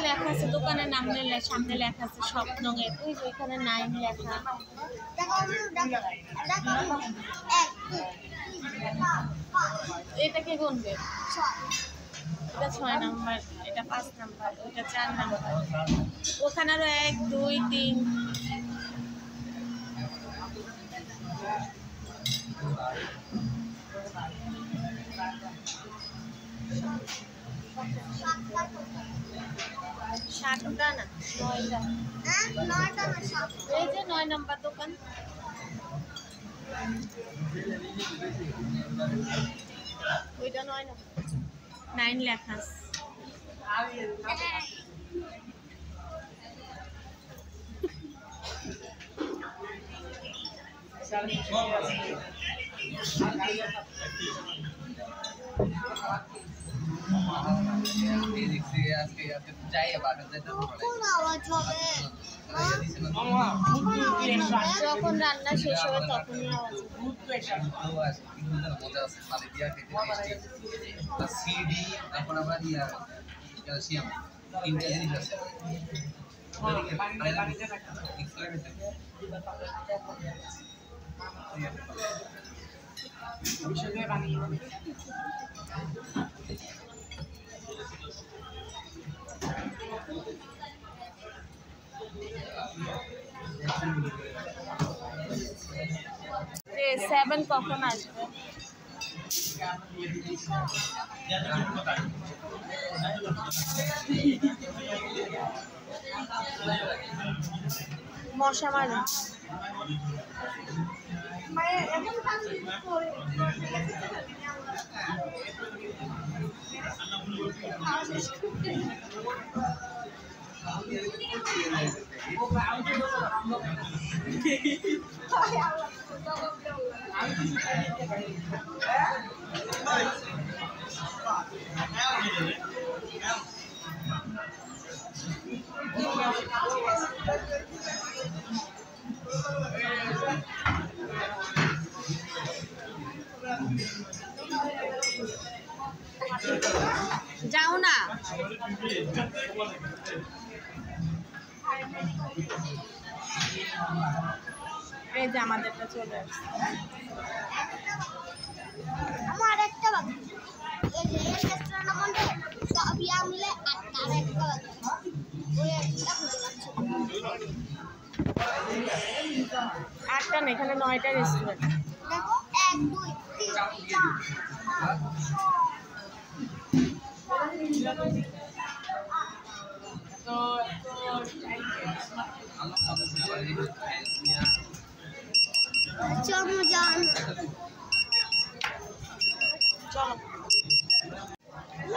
লেখা আছে দোকানের নাম সামনে লেখা আছে স্বপ্নের ওই যে এখানে 9 লেখা। এটা কে গুনবে? এটা 6 নাম্বার, এটা 5 নাম্বার, এটা 4 নাম্বার, ওখানে আরো 1 2 3। সাতটা না 9টা। এই যে 9 নাম্বার দোকান। ওইটা 9 নাম্বার, 9 লেখা আছে। যখন রান্না শেষ হবে তখনই আওয়াজ 7 কখন আসবে? মশা মারে। যাও না, এই যে আমাদেরটা চলে আসছে। আমার একটা বাকি এই যে রেস্টুরেন্ট বন্ধ তো अभी আমলে আটটা একটা বাকি ওই একটা খুঁজে পাচ্ছি 8টা না, এখানে 9টা রেস্টুরেন্ট। দেখো 1 2 3 4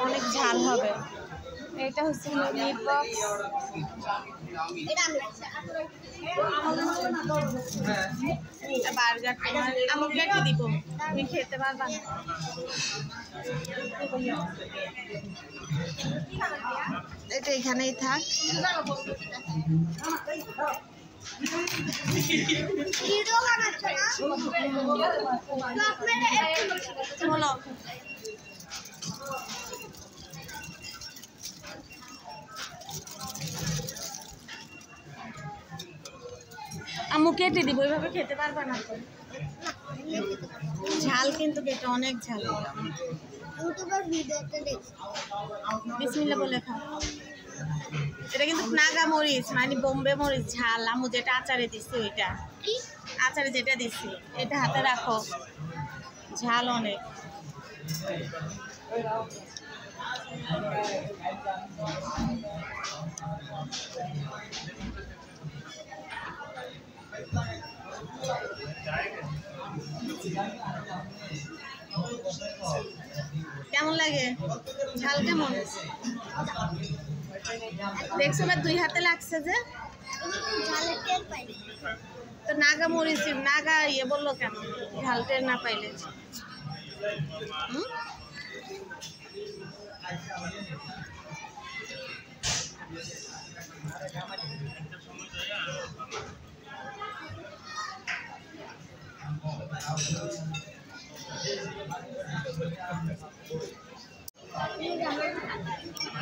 অনেক ঝাল হবে। এটা হচ্ছে মিট বক্স। এটা বার্গার আমি কেটে দিব, তুমি খেতে পারবা না। এটা এখানেই থাক। বলো আম্মু কেটে দিব, ওইভাবে খেতে পারবা না। ঝাল কিন্তু এটা অনেক ঝাল। বিসমিল্লাহ বলে খাও। এটা কিন্তু নাগা মরিচ মানে বোম্বে মরিচ ঝাল। আম্মু যেটা আচারে দিচ্ছে ওইটা, আচারে যেটা দিচ্ছি এটা হাতে রাখো, ঝাল অনেক। কেমন লাগে? ঝাল কেমন দেখছো? বা 2 হাতে লাগছে যে তো নাগা মরিচ নাগা ইয়ে বললো কেন? ঝাল টের না পাইলে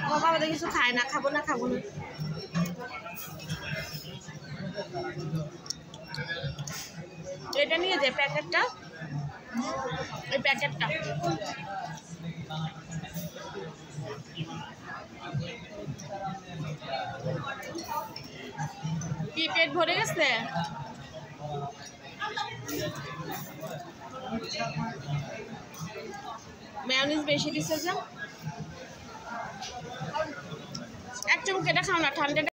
আমার বাবা তো কিছু খায় না, খাবো না। এটা নিয়ে যে প্যাকেটটা, এই প্যাকেটটা কি পেট ভরে গেছে? মেয়োনিজ বেশি দিছে যে, এক চুমুক এটা খাও না, ঠান্ডা